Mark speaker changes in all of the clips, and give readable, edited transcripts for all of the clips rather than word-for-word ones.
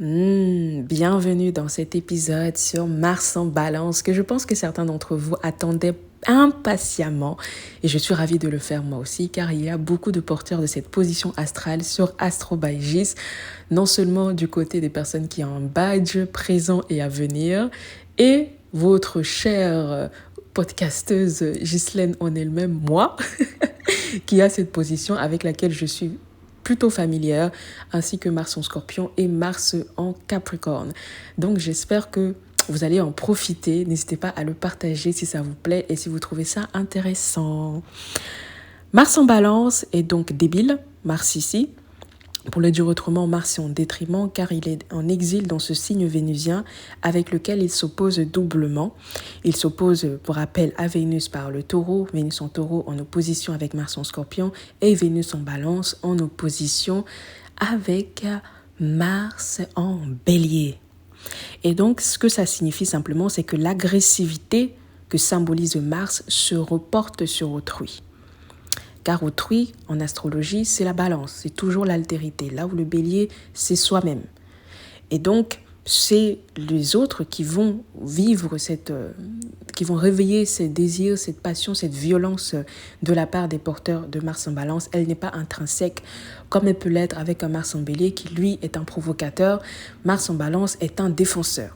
Speaker 1: Bienvenue dans cet épisode sur Mars en Balance que je pense que certains d'entre vous attendaient impatiemment et je suis ravie de le faire moi aussi car il y a beaucoup de porteurs de cette position astrale sur Astro by Gis, non seulement du côté des personnes qui ont un badge présent et à venir et votre chère podcasteuse Ghislaine en elle-même, moi, qui a cette position avec laquelle je suis plutôt familière, ainsi que Mars en Scorpion et Mars en Capricorne. Donc j'espère que vous allez en profiter. N'hésitez pas à le partager si ça vous plaît et si vous trouvez ça intéressant. Mars en Balance est donc débile, Mars ici. Pour le dire autrement, Mars est en détriment car il est en exil dans ce signe vénusien avec lequel il s'oppose doublement. Il s'oppose, pour rappel, à Vénus par le taureau, Vénus en taureau en opposition avec Mars en scorpion et Vénus en balance en opposition avec Mars en bélier. Et donc, ce que ça signifie simplement, c'est que l'agressivité que symbolise Mars se reporte sur autrui. Car autrui, en astrologie, c'est la balance, c'est toujours l'altérité. Là où le bélier, c'est soi-même. Et donc, c'est les autres qui vont vivre qui vont réveiller ces désirs, cette passion, cette violence de la part des porteurs de Mars en balance. Elle n'est pas intrinsèque comme elle peut l'être avec un Mars en bélier qui, lui, est un provocateur. Mars en balance est un défenseur.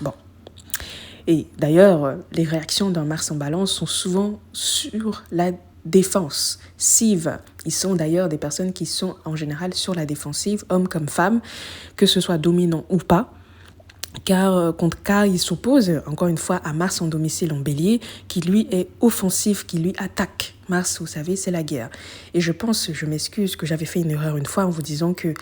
Speaker 1: Bon. Et d'ailleurs, les réactions d'un Mars en balance sont souvent sur la défense. Ils sont d'ailleurs des personnes qui sont en général sur la défensive, hommes comme femmes, que ce soit dominant ou pas, car ils s'opposent encore une fois à Mars en domicile en bélier, qui lui est offensif, qui lui attaque. Mars, vous savez, c'est la guerre. Et je m'excuse que j'avais fait une erreur une fois en vous disant que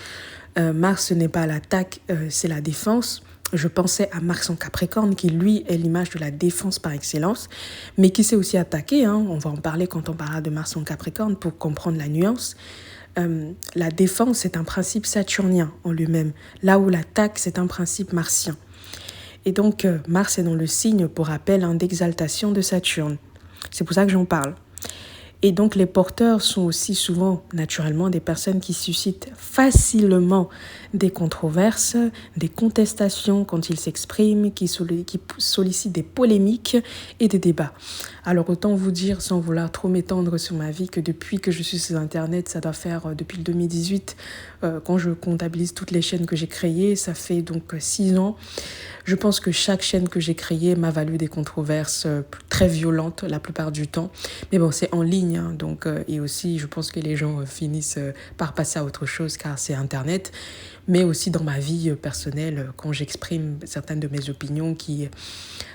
Speaker 1: Mars ce n'est pas l'attaque, c'est la défense. Je pensais à Mars en Capricorne, qui lui est l'image de la défense par excellence, mais qui s'est aussi attaqué. On va en parler quand on parlera de Mars en Capricorne pour comprendre la nuance. La défense, c'est un principe saturnien en lui-même, là où l'attaque, c'est un principe martien. Et donc, Mars est dans le signe, pour rappel, d'exaltation de Saturne. C'est pour ça que j'en parle. Et donc, les porteurs sont aussi souvent, naturellement, des personnes qui suscitent facilement des controverses, des contestations quand ils s'expriment, qui sollicitent des polémiques et des débats. Alors, autant vous dire, sans vouloir trop m'étendre sur ma vie, que depuis que je suis sur Internet, ça doit faire depuis le 2018, quand je comptabilise toutes les chaînes que j'ai créées, ça fait donc 6 ans. Je pense que chaque chaîne que j'ai créée m'a valu des controverses très violentes la plupart du temps. Mais bon, c'est en ligne, donc, et aussi je pense que les gens finissent par passer à autre chose car c'est Internet. Mais aussi dans ma vie personnelle, quand j'exprime certaines de mes opinions qui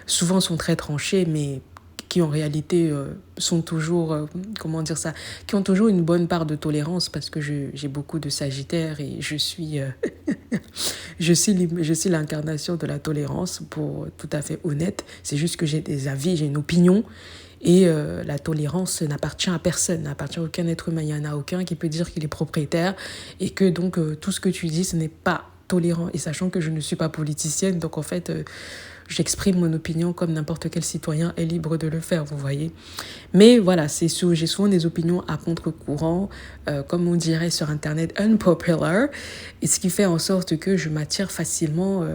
Speaker 1: souvent sont très tranchées, mais qui en réalité sont toujours, qui ont toujours une bonne part de tolérance parce que j'ai beaucoup de Sagittaire et je suis l'incarnation de la tolérance, pour tout à fait honnête. C'est juste que j'ai des avis, j'ai une opinion et la tolérance n'appartient à personne, n'appartient à aucun être humain. Il n'y en a aucun qui peut dire qu'il est propriétaire et que donc tout ce que tu dis, ce n'est pas tolérant. Et sachant que je ne suis pas politicienne, donc en fait... j'exprime mon opinion comme n'importe quel citoyen est libre de le faire, vous voyez. Mais voilà, j'ai souvent des opinions à contre-courant, comme on dirait sur Internet, unpopular, et ce qui fait en sorte que je m'attire facilement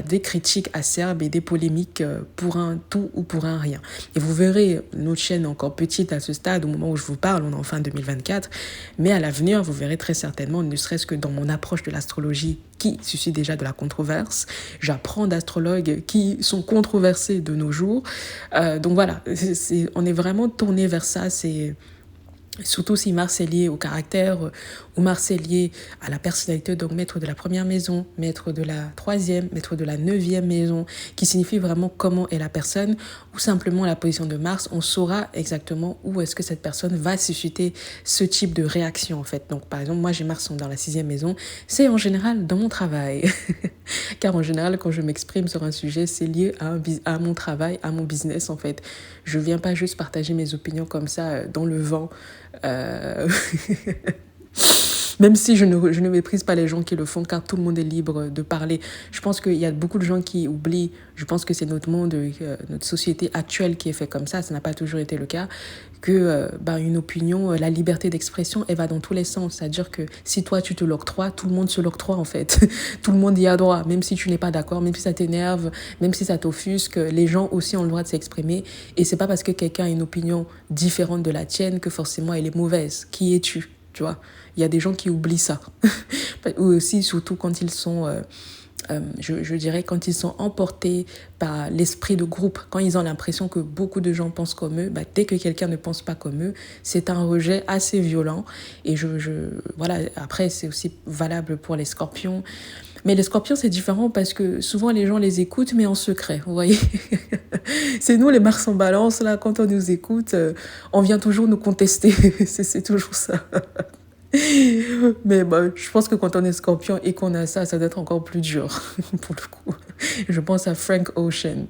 Speaker 1: des critiques acerbes et des polémiques pour un tout ou pour un rien. Et vous verrez notre chaîne encore petite à ce stade, au moment où je vous parle, on est en fin 2024, mais à l'avenir, vous verrez très certainement, ne serait-ce que dans mon approche de l'astrologie qui suscite déjà de la controverse, j'apprends d'astrologues qui sont controversés de nos jours. Donc voilà, on est vraiment tourné vers ça, surtout si Mars est lié au caractère ou Mars est lié à la personnalité, donc maître de la première maison, maître de la troisième, maître de la 9e maison, qui signifie vraiment comment est la personne, ou simplement la position de Mars, on saura exactement où est-ce que cette personne va susciter ce type de réaction en fait. Donc par exemple, moi j'ai Mars dans la 6e maison, c'est en général dans mon travail. Car en général, quand je m'exprime sur un sujet, c'est lié à mon travail, à mon business en fait. Je viens pas juste partager mes opinions comme ça dans le vent. Même si je ne méprise pas les gens qui le font, car tout le monde est libre de parler. Je pense qu'il y a beaucoup de gens qui oublient. Je pense que c'est notre monde, notre société actuelle qui est fait comme ça n'a pas toujours été le cas, que une opinion, la liberté d'expression, elle va dans tous les sens. C'est-à-dire que si toi, tu te l'octroies, tout le monde se l'octroie en fait. Tout le monde y a droit, même si tu n'es pas d'accord, même si ça t'énerve, même si ça t'offusque. Les gens aussi ont le droit de s'exprimer. Et c'est pas parce que quelqu'un a une opinion différente de la tienne que forcément elle est mauvaise. Qui es-tu? Tu vois, il y a des gens qui oublient ça. Ou aussi, surtout quand ils sont... je dirais quand ils sont emportés par l'esprit de groupe, quand ils ont l'impression que beaucoup de gens pensent comme eux, dès que quelqu'un ne pense pas comme eux, c'est un rejet assez violent. Et voilà, après, c'est aussi valable pour les scorpions. Mais les scorpions, c'est différent parce que souvent les gens les écoutent, mais en secret, vous voyez. C'est nous, les Mars en balance, là, quand on nous écoute, on vient toujours nous contester. C'est toujours ça. Mais je pense que quand on est scorpion et qu'on a ça, ça doit être encore plus dur, pour le coup. Je pense à Frank Ocean,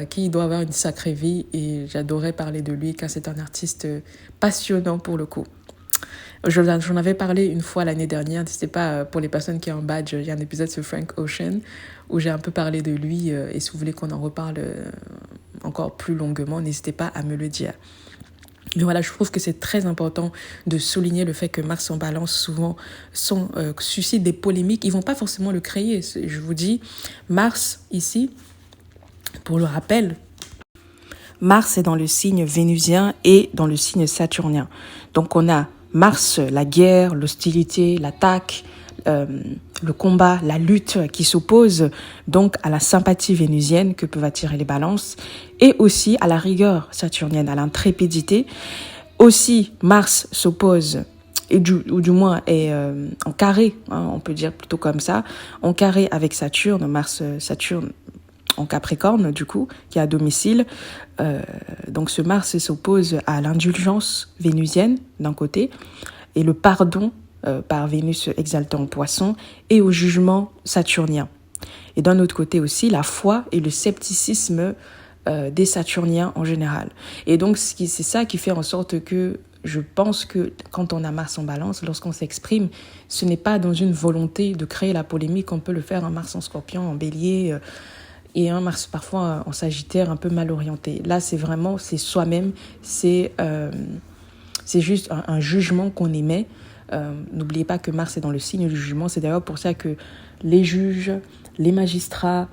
Speaker 1: qui doit avoir une sacrée vie, et j'adorais parler de lui, car c'est un artiste passionnant pour le coup. J'en avais parlé une fois l'année dernière, n'hésitez pas, pour les personnes qui ont un badge, il y a un épisode sur Frank Ocean, où j'ai un peu parlé de lui, et si vous voulez qu'on en reparle encore plus longuement, n'hésitez pas à me le dire. Mais voilà, je trouve que c'est très important de souligner le fait que Mars en balance souvent suscite des polémiques. Ils vont pas forcément le créer. Je vous dis, Mars ici, pour le rappel, Mars est dans le signe vénusien et dans le signe saturnien. Donc on a Mars, la guerre, l'hostilité, l'attaque, le combat, la lutte qui s'oppose donc à la sympathie vénusienne que peuvent attirer les balances, et aussi à la rigueur saturnienne, à l'intrépidité. Aussi, Mars s'oppose, ou du moins est en carré, on peut dire plutôt comme ça, en carré avec Saturne, Saturne en Capricorne du coup, qui est à domicile. Donc ce Mars s'oppose à l'indulgence vénusienne d'un côté, et le pardon par Vénus exaltée en Poisson, et au jugement saturnien. Et d'un autre côté aussi, la foi et le scepticisme des Saturniens en général. Et donc, c'est ça qui fait en sorte que je pense que quand on a Mars en balance, lorsqu'on s'exprime, ce n'est pas dans une volonté de créer la polémique. On peut le faire, un Mars en Scorpion, en Bélier, et un Mars parfois en Sagittaire un peu mal orienté. Là, c'est soi-même, c'est juste un jugement qu'on émet. N'oubliez pas que Mars est dans le signe du jugement. C'est d'ailleurs pour ça que les juges, les magistrats,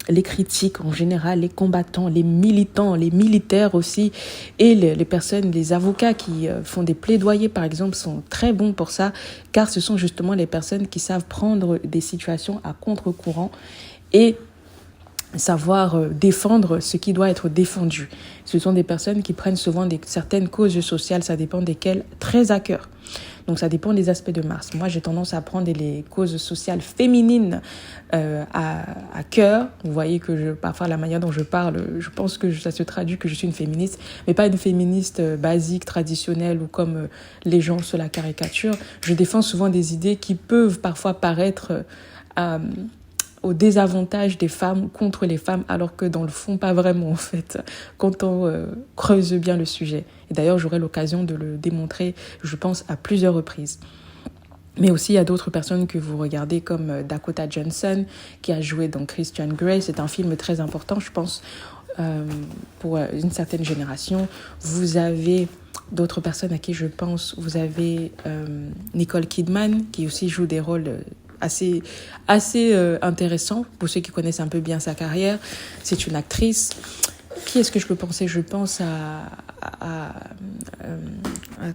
Speaker 1: les critiques en général, les combattants, les militants, les militaires aussi, et les personnes, les avocats qui font des plaidoyers par exemple, sont très bons pour ça, car ce sont justement les personnes qui savent prendre des situations à contre-courant et savoir défendre ce qui doit être défendu. Ce sont des personnes qui prennent souvent certaines causes sociales, ça dépend desquelles, très à cœur. Donc ça dépend des aspects de Mars. Moi, j'ai tendance à prendre les causes sociales féminines à cœur. Vous voyez que parfois la manière dont je parle, je pense que ça se traduit que je suis une féministe, mais pas une féministe basique, traditionnelle, ou comme les gens se la caricaturent. Je défends souvent des idées qui peuvent parfois paraître au désavantage des femmes contre les femmes, alors que dans le fond, pas vraiment en fait, quand on creuse bien le sujet. Et d'ailleurs, j'aurai l'occasion de le démontrer, je pense, à plusieurs reprises. Mais aussi, il y a d'autres personnes que vous regardez comme Dakota Johnson, qui a joué dans Christian Grey. C'est un film très important, je pense, pour une certaine génération. Vous avez d'autres personnes à qui je pense. Vous avez Nicole Kidman, qui aussi joue des rôles assez intéressant pour ceux qui connaissent un peu bien sa carrière. C'est une actrice. Qui est-ce que je peux penser? Je pense à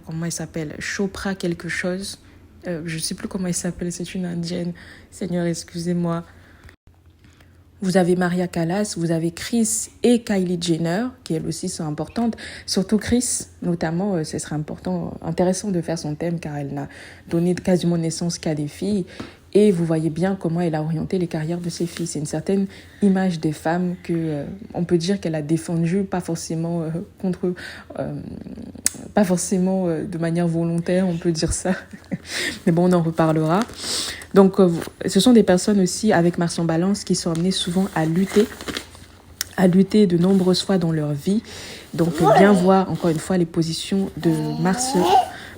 Speaker 1: comment elle s'appelle? Chopra quelque chose. Je ne sais plus comment elle s'appelle. C'est une indienne. Seigneur, excusez-moi. Vous avez Maria Callas, vous avez Kris et Kylie Jenner, qui elles aussi sont importantes. Surtout Kris, notamment, ce serait intéressant de faire son thème, car elle n'a donné quasiment naissance qu'à des filles. Et vous voyez bien comment elle a orienté les carrières de ses filles. C'est une certaine image des femmes que on peut dire qu'elle a défendue, pas forcément pas forcément de manière volontaire, on peut dire ça. Mais bon, on en reparlera. Donc, ce sont des personnes aussi avec Mars en Balance qui sont amenées souvent à lutter de nombreuses fois dans leur vie. Donc, bien voir encore une fois les positions de Mars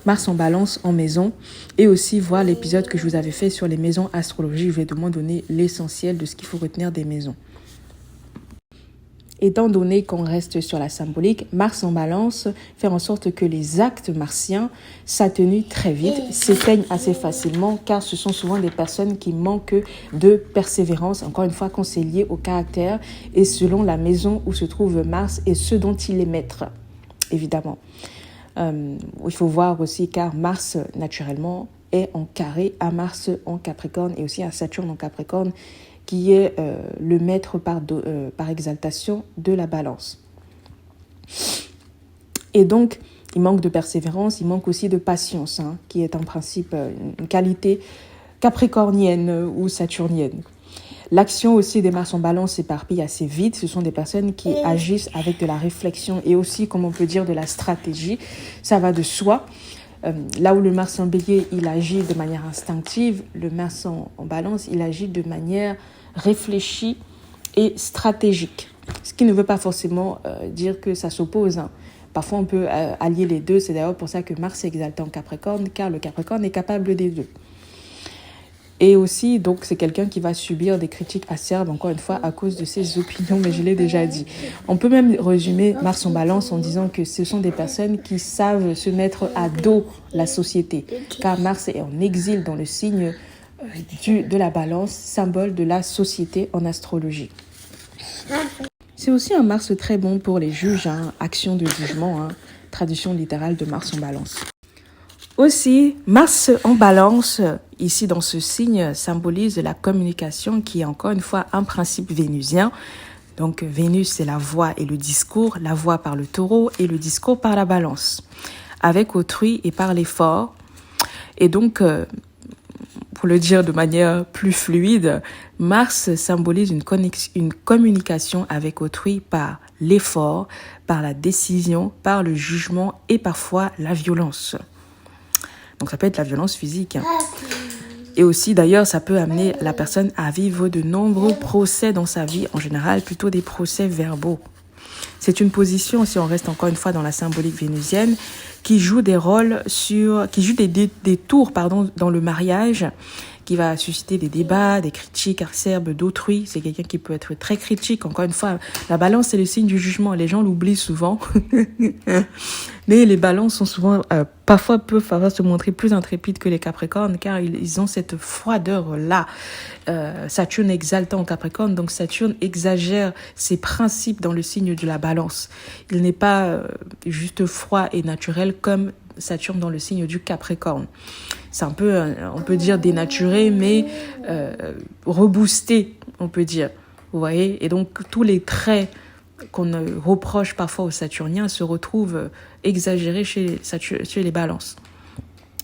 Speaker 1: Mars en balance en maison et aussi voir l'épisode que je vous avais fait sur les maisons astrologie. Je vais de moins donner l'essentiel de ce qu'il faut retenir des maisons. Étant donné qu'on reste sur la symbolique, Mars en balance fait en sorte que les actes martiens s'atténuent très vite, s'éteignent assez facilement, car ce sont souvent des personnes qui manquent de persévérance, encore une fois, quand c'est lié au caractère et selon la maison où se trouve Mars et ce dont il est maître, évidemment. Il faut voir aussi, car Mars, naturellement, est en carré à Mars en Capricorne et aussi à Saturne en Capricorne, qui est le maître par exaltation de la balance. Et donc, il manque de persévérance, il manque aussi de patience, qui est en principe une qualité capricornienne ou saturnienne. L'action aussi des Mars en balance s'éparpille assez vite. Ce sont des personnes qui agissent avec de la réflexion et aussi, comme on peut dire, de la stratégie. Ça va de soi. Là où le Mars en bélier, il agit de manière instinctive, le Mars en balance, il agit de manière réfléchie et stratégique. Ce qui ne veut pas forcément dire que ça s'oppose. Parfois, on peut allier les deux. C'est d'ailleurs pour ça que Mars est exalté en Capricorne, car le Capricorne est capable des deux. Et aussi, donc, c'est quelqu'un qui va subir des critiques acerbes, encore une fois, à cause de ses opinions, mais je l'ai déjà dit. On peut même résumer Mars en balance en disant que ce sont des personnes qui savent se mettre à dos la société, car Mars est en exil dans le signe de la balance, symbole de la société en astrologie. C'est aussi un Mars très bon pour les juges, action de jugement, traduction littérale de Mars en balance. Aussi, Mars en balance, ici dans ce signe, symbolise la communication qui est encore une fois un principe vénusien. Donc Vénus, c'est la voix et le discours, la voix par le taureau et le discours par la balance, avec autrui et par l'effort. Et donc, pour le dire de manière plus fluide, Mars symbolise une communication avec autrui par l'effort, par la décision, par le jugement et parfois la violence. Donc ça peut être la violence physique. Et aussi d'ailleurs, ça peut amener la personne à vivre de nombreux procès dans sa vie, en général plutôt des procès verbaux. C'est une position, si on reste encore une fois dans la symbolique vénusienne, qui joue des tours dans le mariage, qui va susciter des débats, des critiques acerbes d'autrui. C'est quelqu'un qui peut être très critique. Encore une fois, la balance, c'est le signe du jugement. Les gens l'oublient souvent. Mais les balances sont souvent, parfois peuvent se montrer plus intrépides que les capricornes, car ils ont cette froideur-là. Saturne exaltant en Capricorne, donc Saturne exagère ses principes dans le signe de la balance. Il n'est pas juste froid et naturel comme Saturne dans le signe du Capricorne. C'est un peu, on peut dire dénaturé, mais reboosté, on peut dire. Vous voyez ? Et donc, tous les traits qu'on reproche parfois aux Saturniens se retrouvent exagérés chez les balances.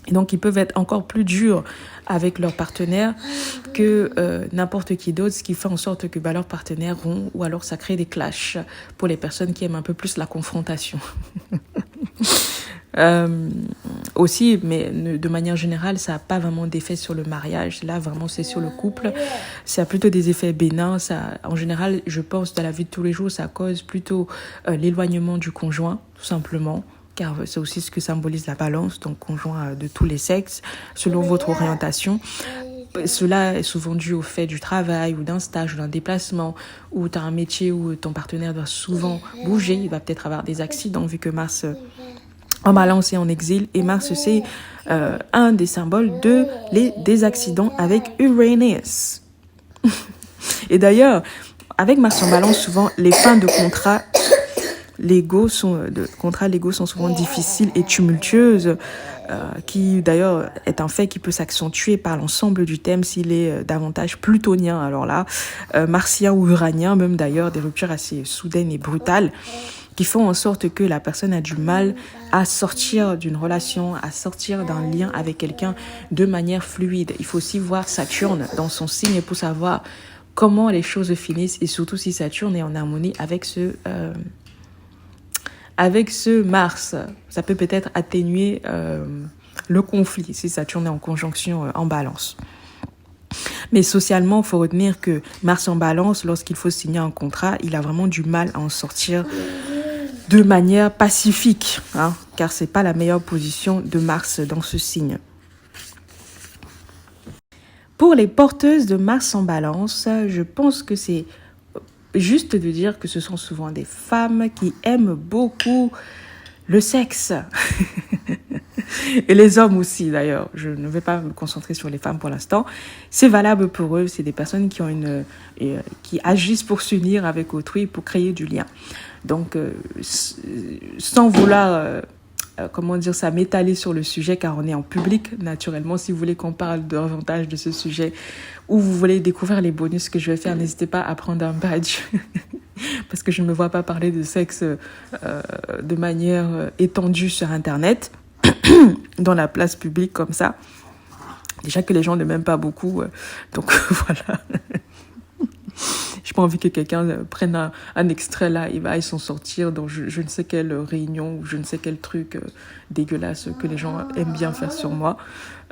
Speaker 1: Et donc, ils peuvent être encore plus durs avec leurs partenaires que n'importe qui d'autre, ce qui fait en sorte que leurs partenaires rompent ou alors ça crée des clashs pour les personnes qui aiment un peu plus la confrontation. Aussi, mais de manière générale, ça n'a pas vraiment d'effet sur le mariage. Là, vraiment, c'est sur le couple. Ça a plutôt des effets bénins. En général, je pense, dans la vie de tous les jours, ça cause plutôt l'éloignement du conjoint, tout simplement. Car c'est aussi ce que symbolise la balance, donc conjoint de tous les sexes, selon votre orientation. Cela est souvent dû au fait du travail ou d'un stage ou d'un déplacement, ou tu as un métier où ton partenaire doit souvent bouger. Il va peut-être avoir des accidents vu que Mars en balance et en exil. Et Mars, c'est un des symboles des accidents avec Uranus. Et d'ailleurs, avec Mars en balance, souvent, les fins de contrats légaux sont souvent difficiles et tumultueuses, qui d'ailleurs est un fait qui peut s'accentuer par l'ensemble du thème s'il est davantage plutonien. Alors là, martien ou uranien, même d'ailleurs, des ruptures assez soudaines et brutales, qui font en sorte que la personne a du mal à sortir d'une relation, à sortir d'un lien avec quelqu'un de manière fluide. Il faut aussi voir Saturne dans son signe pour savoir comment les choses finissent et surtout si Saturne est en harmonie avec ce Mars. Ça peut peut-être atténuer le conflit si Saturne est en conjonction en balance. Mais socialement, il faut retenir que Mars en balance, lorsqu'il faut signer un contrat, il a vraiment du mal à en sortir de manière pacifique, hein, car ce n'est pas la meilleure position de Mars dans ce signe. Pour les porteuses de Mars en Balance, je pense que c'est juste de dire que ce sont souvent des femmes qui aiment beaucoup le sexe. Et les hommes aussi, d'ailleurs. Je ne vais pas me concentrer sur les femmes pour l'instant. C'est valable pour eux. C'est des personnes qui agissent pour s'unir avec autrui, pour créer du lien. Donc, sans vouloir... comment dire ça, m'étaler sur le sujet, car on est en public, naturellement. Si vous voulez qu'on parle davantage de ce sujet ou vous voulez découvrir les bonus que je vais faire, n'hésitez pas à prendre un badge parce que je ne me vois pas parler de sexe de manière étendue sur Internet, dans la place publique comme ça. Déjà que les gens ne m'aiment pas beaucoup, donc voilà. Je n'ai pas envie que quelqu'un prenne un extrait là, il va s'en sortir dans je ne sais quelle réunion ou je ne sais quel truc dégueulasse que les gens aiment bien faire sur moi.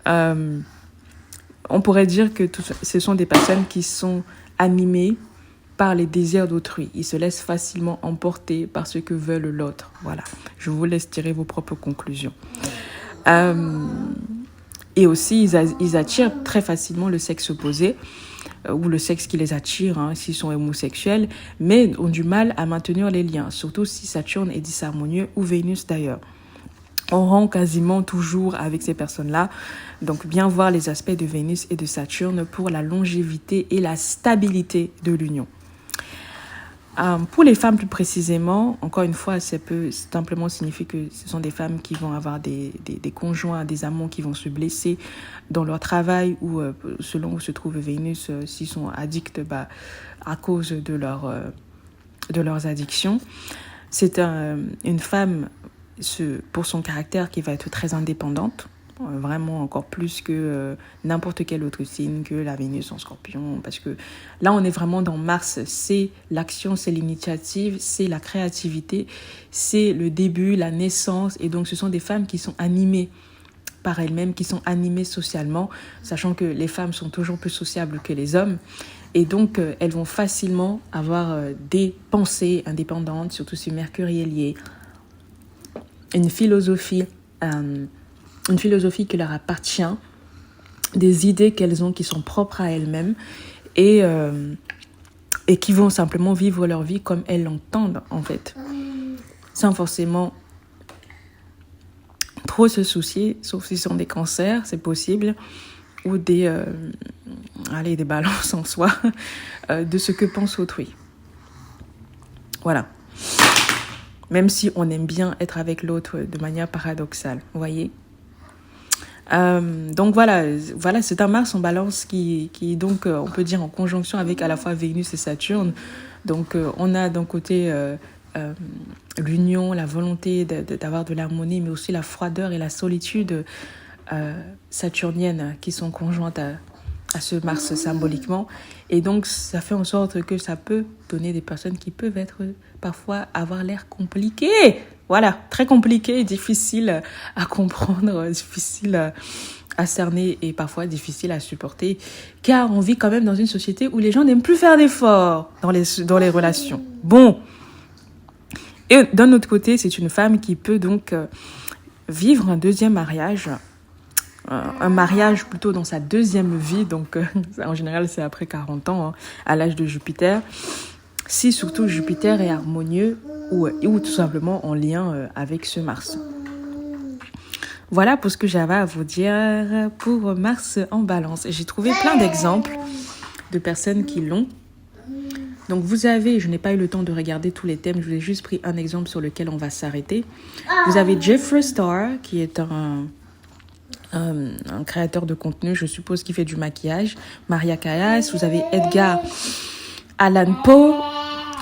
Speaker 1: On pourrait dire que ce sont des personnes qui sont animées par les désirs d'autrui. Ils se laissent facilement emporter par ce que veut l'autre. Voilà, je vous laisse tirer vos propres conclusions. Et aussi, ils attirent très facilement le sexe opposé, ou le sexe qui les attire, hein, s'ils sont homosexuels, mais ont du mal à maintenir les liens, surtout si Saturne est disharmonieux, ou Vénus d'ailleurs. On rend quasiment toujours avec ces personnes-là, donc bien voir les aspects de Vénus et de Saturne pour la longévité et la stabilité de l'union. Pour les femmes plus précisément, encore une fois, ça peut simplement signifier que ce sont des femmes qui vont avoir des conjoints, des amants qui vont se blesser dans leur travail ou selon où se trouve Vénus, s'ils sont addicts à cause de leurs addictions. C'est une femme, pour son caractère, qui va être très indépendante. Vraiment encore plus que n'importe quel autre signe, que la Vénus en Scorpion, parce que là on est vraiment dans Mars, c'est l'action, c'est l'initiative, c'est la créativité, c'est le début, la naissance, et donc ce sont des femmes qui sont animées par elles-mêmes, qui sont animées socialement, sachant que les femmes sont toujours plus sociables que les hommes, et donc elles vont facilement avoir des pensées indépendantes, surtout si Mercure y est lié, une philosophie qui leur appartient, des idées qu'elles ont qui sont propres à elles-mêmes et qui vont simplement vivre leur vie comme elles l'entendent en fait, sans forcément trop se soucier, sauf si ce sont des cancers, c'est possible, ou des balances en soi, de ce que pense autrui. Voilà. Même si on aime bien être avec l'autre de manière paradoxale, vous voyez. Donc voilà, c'est un Mars en Balance qui donc on peut dire en conjonction avec à la fois Vénus et Saturne. Donc on a d'un côté l'union, la volonté d'avoir de l'harmonie, mais aussi la froideur et la solitude saturnienne qui sont conjointes à ce Mars symboliquement. Et donc ça fait en sorte que ça peut donner des personnes qui peuvent être parfois avoir l'air compliquées. Voilà, très compliqué, difficile à comprendre, difficile à cerner et parfois difficile à supporter, car on vit quand même dans une société où les gens n'aiment plus faire d'efforts dans les relations. Bon. Et d'un autre côté, c'est une femme qui peut donc vivre un deuxième mariage, un mariage plutôt dans sa deuxième vie, donc en général c'est après 40 ans, hein, à l'âge de Jupiter, si surtout Jupiter est harmonieux ou tout simplement en lien avec ce Mars. Voilà pour ce que j'avais à vous dire pour Mars en Balance. J'ai trouvé plein d'exemples de personnes qui l'ont. Donc vous avez, je n'ai pas eu le temps de regarder tous les thèmes, je vous ai juste pris un exemple sur lequel on va s'arrêter. Vous avez Jeffree Star, qui est un créateur de contenu, je suppose, qui fait du maquillage. Maria Callas, vous avez Edgar Allan Poe,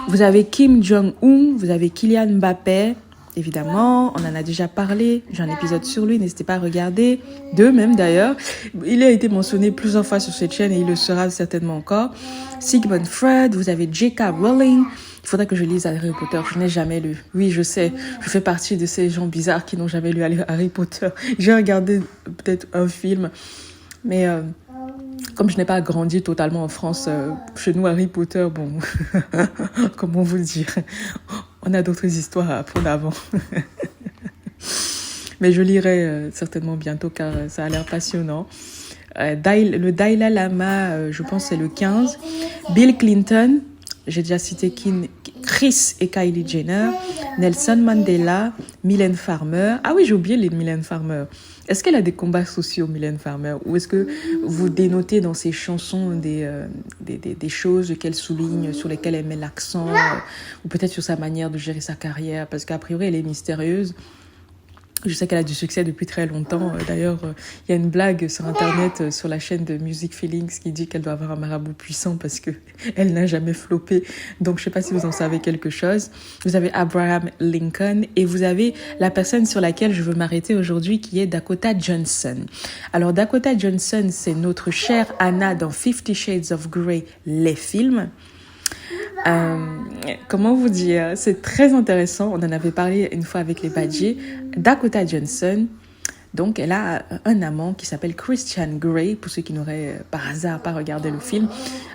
Speaker 1: vous avez Kim Jong-un, vous avez Kylian Mbappé, évidemment, on en a déjà parlé, j'ai un épisode sur lui, n'hésitez pas à regarder, deux même d'ailleurs. Il a été mentionné plusieurs fois sur cette chaîne et il le sera certainement encore. Sigmund Freud, vous avez J.K. Rowling. Il faudrait que je lise Harry Potter, je n'ai jamais lu. Oui, je sais, je fais partie de ces gens bizarres qui n'ont jamais lu Harry Potter. J'ai regardé peut-être un film, mais comme je n'ai pas grandi totalement en France, chez nous, Harry Potter, bon, comment vous dire, On a d'autres histoires à prendre avant. Mais je lirai certainement bientôt car ça a l'air passionnant. Le Dalai Lama, je pense c'est le 15. Bill Clinton, j'ai déjà cité Chris et Kylie Jenner. Nelson Mandela, Mylène Farmer. Ah oui, j'ai oublié les Mylène Farmer. Est-ce qu'elle a des combats sociaux, Mylène Farmer? Ou est-ce que vous dénotez dans ses chansons des choses qu'elle souligne, sur lesquelles elle met l'accent, ou peut-être sur sa manière de gérer sa carrière? Parce qu'a priori, elle est mystérieuse. Je sais qu'elle a du succès depuis très longtemps. D'ailleurs, il y a une blague sur Internet, sur la chaîne de Music Feelings, qui dit qu'elle doit avoir un marabout puissant parce qu'elle n'a jamais floppé. Donc, je ne sais pas si vous en savez quelque chose. Vous avez Abraham Lincoln et vous avez la personne sur laquelle je veux m'arrêter aujourd'hui qui est Dakota Johnson. Alors, Dakota Johnson, c'est notre chère Anna dans 50 Shades of Grey, les films. Comment vous dire, c'est très intéressant. On en avait parlé une fois avec les badgers. Dakota Johnson, donc elle a un amant qui s'appelle Christian Grey, pour ceux qui n'auraient par hasard pas regardé le film.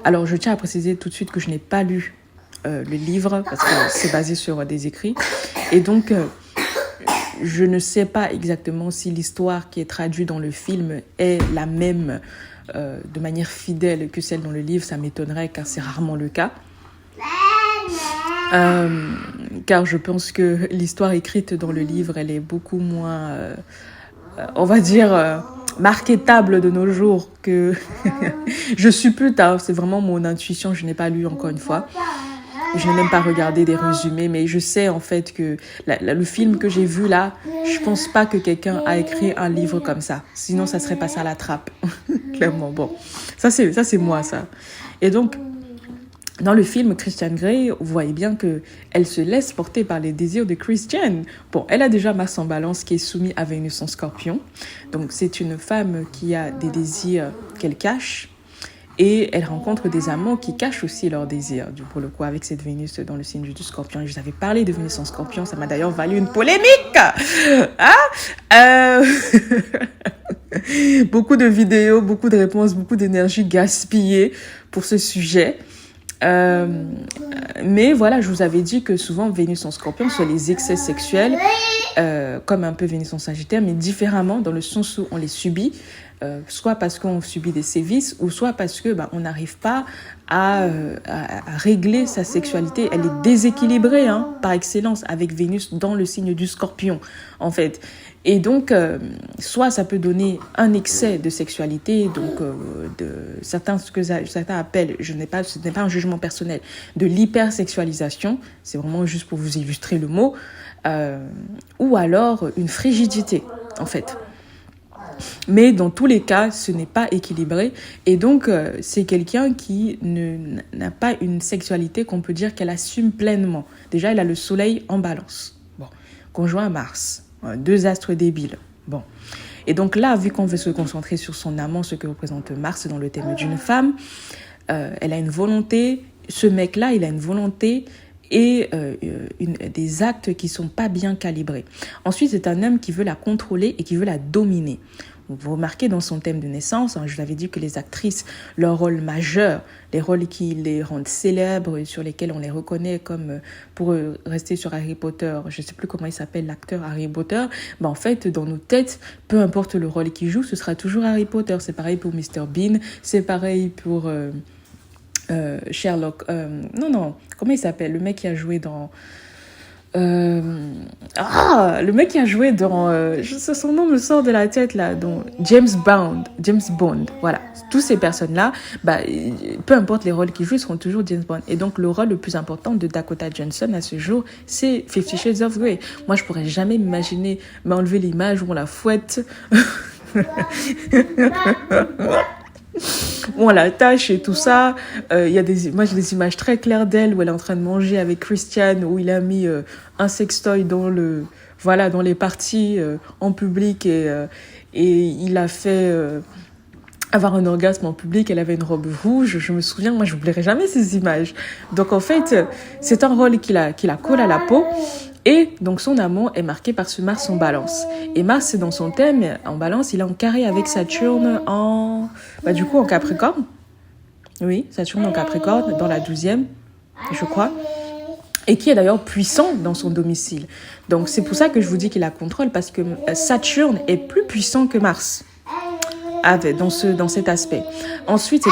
Speaker 1: Alors je tiens à préciser tout de suite que je n'ai pas lu le livre parce que c'est basé sur des écrits et donc je ne sais pas exactement si l'histoire qui est traduite dans le film est la même de manière fidèle que celle dans le livre. Ça m'étonnerait car c'est rarement le cas. Car je pense que l'histoire écrite dans le livre, elle est beaucoup moins, on va dire, marketable de nos jours que je suppute, hein, c'est vraiment mon intuition, je n'ai pas lu encore une fois. Je n'ai même pas regardé des résumés, mais je sais en fait que le film que j'ai vu là, je pense pas que quelqu'un a écrit un livre comme ça. Sinon, ça serait passé à la trappe. Clairement, bon. Ça, c'est moi, ça. Et donc, dans le film Christian Grey, vous voyez bien qu'elle se laisse porter par les désirs de Christian. Bon, elle a déjà Mars en balance qui est soumis à Vénus en scorpion. Donc, c'est une femme qui a des désirs qu'elle cache. Et elle rencontre des amants qui cachent aussi leurs désirs. Pour le coup, avec cette Vénus dans le signe du scorpion. Et je vous avais parlé de Vénus en scorpion. Ça m'a d'ailleurs valu une polémique. Hein? Beaucoup de vidéos, beaucoup de réponses, beaucoup d'énergie gaspillée pour ce sujet. Mais voilà, je vous avais dit que souvent Vénus en scorpion, soit les excès sexuels, comme un peu Vénus en sagittaire, mais différemment dans le sens où on les subit, soit parce qu'on subit des sévices, ou soit parce que on n'arrive pas à régler sa sexualité. Elle est déséquilibrée par excellence avec Vénus dans le signe du scorpion, en fait. Et donc, soit ça peut donner un excès de sexualité, donc ce que certains appellent, ce n'est pas un jugement personnel, de l'hypersexualisation, c'est vraiment juste pour vous illustrer le mot, ou alors une frigidité, en fait. Mais dans tous les cas, ce n'est pas équilibré. Et donc, c'est quelqu'un qui n'a pas une sexualité qu'on peut dire qu'elle assume pleinement. Déjà, elle a le soleil en balance, conjoint à Mars. 2 astres débiles. Bon. Et donc là, vu qu'on veut se concentrer sur son amant, ce que représente Mars dans le thème d'une femme, elle a une volonté, ce mec-là, il a une volonté et des actes qui sont pas bien calibrés. Ensuite, c'est un homme qui veut la contrôler et qui veut la dominer. Vous remarquez dans son thème de naissance, je vous avais dit que les actrices, leur rôle majeur, les rôles qui les rendent célèbres, sur lesquels on les reconnaît comme, pour rester sur Harry Potter, je ne sais plus comment il s'appelle l'acteur Harry Potter, en fait, dans nos têtes, peu importe le rôle qu'il joue, ce sera toujours Harry Potter. C'est pareil pour Mr Bean, c'est pareil pour Sherlock. Comment il s'appelle? Le mec qui a joué dans... le mec qui a joué dans son nom me sort de la tête là, dans James Bond, voilà, tous ces personnes là, peu importe les rôles qu'ils jouent, ils seront toujours James Bond. Et donc le rôle le plus important de Dakota Johnson à ce jour, c'est 50 Shades of Grey. Moi je pourrais jamais m'imaginer m'enlever l'image où on la fouette on la tâche et tout ça. Moi j'ai des images très claires d'elle où elle est en train de manger avec Christian, où il a mis un sextoy dans les parties en public et il a fait avoir un orgasme en public. Elle avait une robe rouge, je me souviens, moi je n'oublierai jamais ces images. Donc en fait c'est un rôle qui la colle à la peau. Et donc son amant est marqué par ce Mars en balance. Et Mars, dans son thème, en balance, il est en carré avec Saturne en Capricorne. Oui, Saturne en Capricorne, dans la 12e, je crois. et qui est d'ailleurs puissant dans son domicile. Donc c'est pour ça que je vous dis qu'il la contrôle, parce que Saturne est plus puissant que Mars dans cet aspect. Ensuite,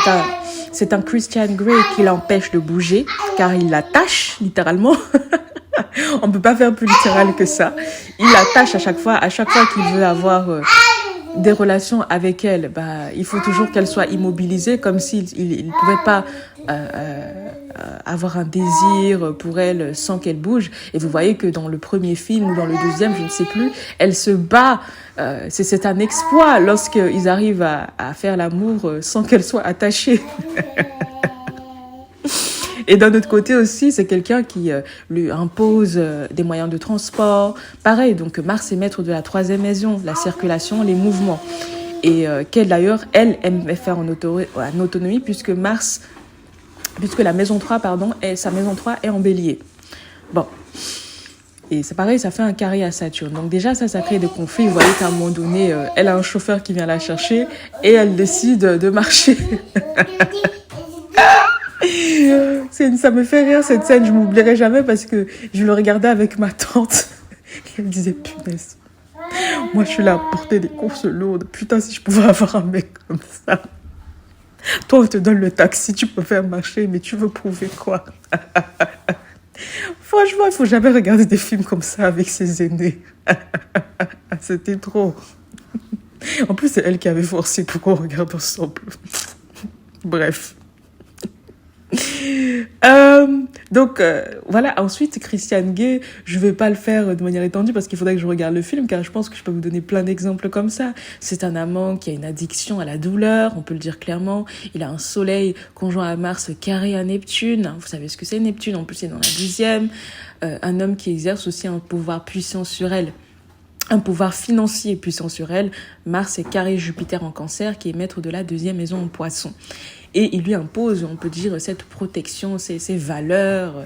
Speaker 1: c'est un Christian Grey qui l'empêche de bouger, car il l'attache littéralement. On ne peut pas faire plus littéral que ça. Il l'attache à chaque fois qu'il veut avoir des relations avec elle. Il faut toujours qu'elle soit immobilisée, comme s'il ne pouvait pas avoir un désir pour elle sans qu'elle bouge. Et vous voyez que dans le premier film ou dans le deuxième, je ne sais plus, elle se bat. C'est un exploit lorsqu'ils arrivent à faire l'amour sans qu'elle soit attachée. Et d'un autre côté aussi, c'est quelqu'un qui lui impose des moyens de transport. Pareil, donc Mars est maître de la troisième maison, la circulation, les mouvements. Et qu'elle d'ailleurs, elle aime faire en autonomie, puisque la maison 3, sa maison 3 est en bélier. Bon. Et c'est pareil, ça fait un carré à Saturne. Donc déjà, ça crée des conflits. Vous voyez qu'à un moment donné, elle a un chauffeur qui vient la chercher et elle décide de marcher. Ça me fait rire cette scène, je ne m'oublierai jamais parce que je le regardais avec ma tante. Elle me disait, punaise, moi je suis là à porter des courses lourdes. Putain, si je pouvais avoir un mec comme ça. Toi, on te donne le taxi, tu peux faire marcher, mais tu veux prouver quoi? Franchement, il ne faut jamais regarder des films comme ça avec ses aînés. C'était trop. En plus, c'est elle qui avait forcé pour qu'on regarde ensemble. Bref. Voilà, ensuite Christian Grey, je vais pas le faire de manière étendue parce qu'il faudrait que je regarde le film, car je pense que je peux vous donner plein d'exemples comme ça. C'est un amant qui a une addiction à la douleur, on peut le dire clairement. Il a un soleil conjoint à Mars carré à Neptune, vous savez ce que c'est Neptune, en plus c'est dans la 10e. Un homme qui exerce aussi un pouvoir puissant sur elle, un pouvoir financier puissant sur elle. Mars est carré Jupiter en Cancer, qui est maître de la 2e maison en Poisson. Et il lui impose, on peut dire, cette protection, ses valeurs,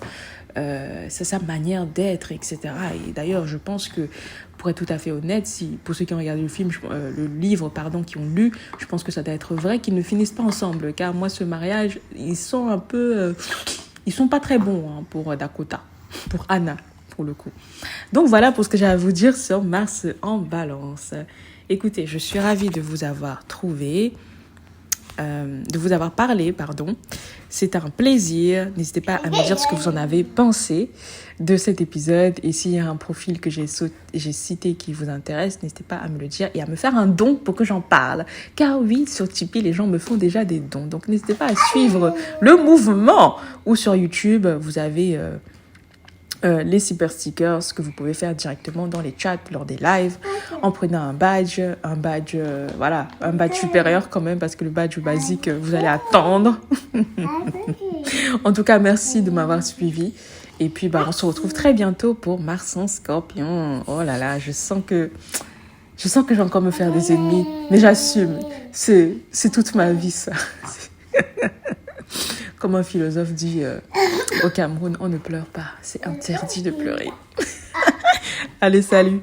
Speaker 1: c'est sa manière d'être, etc. Et d'ailleurs, je pense que, pour être tout à fait honnête, pour ceux qui ont regardé le livre, qui ont lu, je pense que ça doit être vrai qu'ils ne finissent pas ensemble. Car moi, ce mariage, ils sont pas très bons pour Dakota, pour Anna, pour le coup. Donc voilà pour ce que j'ai à vous dire sur Mars en Balance. Écoutez, je suis ravie de vous avoir parlé. C'est un plaisir. N'hésitez pas à me dire ce que vous en avez pensé de cet épisode. Et s'il y a un profil que j'ai cité qui vous intéresse, n'hésitez pas à me le dire et à me faire un don pour que j'en parle. Car oui, sur Tipeee, les gens me font déjà des dons. Donc n'hésitez pas à suivre le mouvement. Ou sur YouTube, vous avez les super stickers que vous pouvez faire directement dans les chats lors des lives en prenant un badge supérieur quand même, parce que le badge basique vous allez attendre. En tout cas, merci de m'avoir suivi et puis on se retrouve très bientôt pour Mars en Scorpion. Oh là là, je sens que je vais encore me faire des ennemis, mais j'assume, c'est toute ma vie ça. Comme un philosophe dit au Cameroun, on ne pleure pas, c'est interdit de pleurer. Allez, salut.